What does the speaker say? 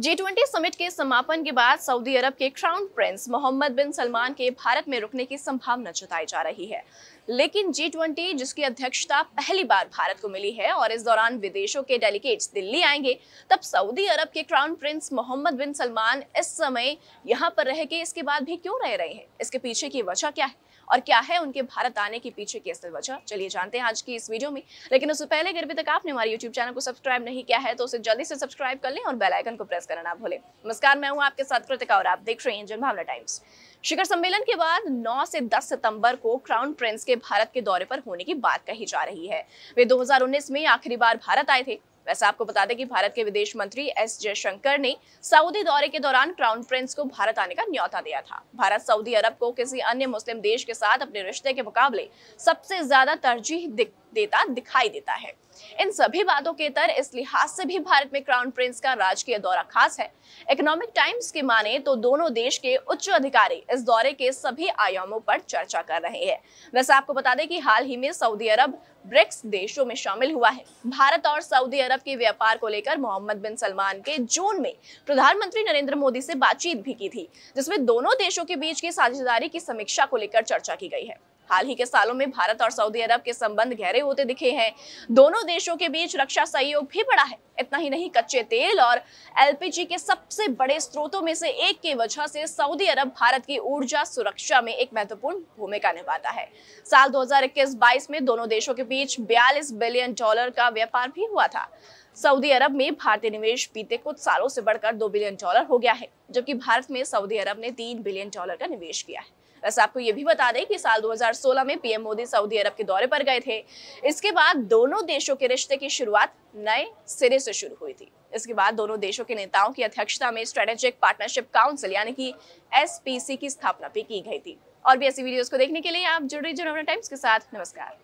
G20 summit के समापन के बाद सऊदी अरब के क्राउन प्रिंस मोहम्मद बिन सलमान के भारत में रुकने की संभावना जताई जा रही है। लेकिन G20 जिसकी अध्यक्षता पहली बार भारत को मिली है और इस दौरान विदेशों के डेलीगेट्स दिल्ली आएंगे, तब सऊदी अरब के क्राउन प्रिंस मोहम्मद बिन सलमान इस समय यहां पर रह के इसके बाद भी क्यों रह रहे हैं? इसके पीछे की वजह क्या है और क्या है उनके भारत आने के पीछे की असल वजह? चलिए जानते हैं आज की इस वीडियो में। लेकिन उससे पहले अगर अभी तक आपने हमारे YouTube चैनल को सब्सक्राइब नहीं किया है तो उसे जल्दी से सब्सक्राइब कर लें और बेल आइकन को प्रेस करना ना भूलें। नमस्कार, मैं हूं आपके साथ कृतिका और आप देख रहे हैं जनभावना टाइम्स। शिखर सम्मेलन के बाद 9 से 10 सितंबर को क्राउन प्रिंस के भारत के दौरे पर होने की बात कही जा रही है। वे 2019 में आखिरी बार भारत आए थे। वैसे आपको बता दें कि भारत के विदेश मंत्री एस जयशंकर ने सऊदी दौरे के दौरान क्राउन प्रिंस को भारत आने का न्योता दिया था। भारत सऊदी अरब को किसी अन्य मुस्लिम देश के साथ अपने रिश्ते के मुकाबले सबसे ज्यादा तरजीह दिखाई देता है। इन सभी बातों के तर इस लिहाज से भी भारत में क्राउन प्रिंस का राजकीय दौरा खास है। इकोनॉमिक टाइम्स की माने तो दोनों देश के उच्च अधिकारी इस दौरे के सभी आयामों पर चर्चा कर रहे हैं। वैसे आपको बता दें कि हाल ही में सऊदी अरब ब्रिक्स देशों में शामिल हुआ है। भारत और सऊदी अरब के व्यापार को लेकर मोहम्मद बिन सलमान के जून में प्रधानमंत्री नरेंद्र मोदी से बातचीत भी की थी, जिसमें दोनों देशों के बीच की साझेदारी की समीक्षा को लेकर चर्चा की गई है। हाल ही के सालों में भारत और सऊदी अरब के संबंध गहरे होते दिखे हैं। दोनों देशों के बीच रक्षा सहयोग भी बढ़ा है। इतना ही नहीं, कच्चे तेल और एलपीजी के सबसे बड़े स्रोतों में से एक की वजह से सऊदी अरब भारत की ऊर्जा सुरक्षा में एक महत्वपूर्ण भूमिका निभाता है। साल 2021-22 में दोनों देशों के बीच 42 बिलियन डॉलर का व्यापार भी हुआ था। सऊदी अरब में भारतीय निवेश बीते कुछ सालों से बढ़कर 2 बिलियन डॉलर हो गया है, जबकि भारत में सऊदी अरब ने 3 बिलियन डॉलर का निवेश किया है। वैसे आपको ये भी बता दें कि साल 2016 में पीएम मोदी सऊदी अरब के दौरे पर गए थे। इसके बाद दोनों देशों के रिश्ते की शुरुआत नए सिरे से शुरू हुई थी। इसके बाद दोनों देशों के नेताओं की अध्यक्षता में स्ट्रेटेजिक पार्टनरशिप काउंसिल यानी कि एसपीसी की स्थापना भी की गई थी। और भी ऐसी वीडियोस को देखने के लिए आप जुड़ रहिए जनभावना टाइम्स के साथ। नमस्कार।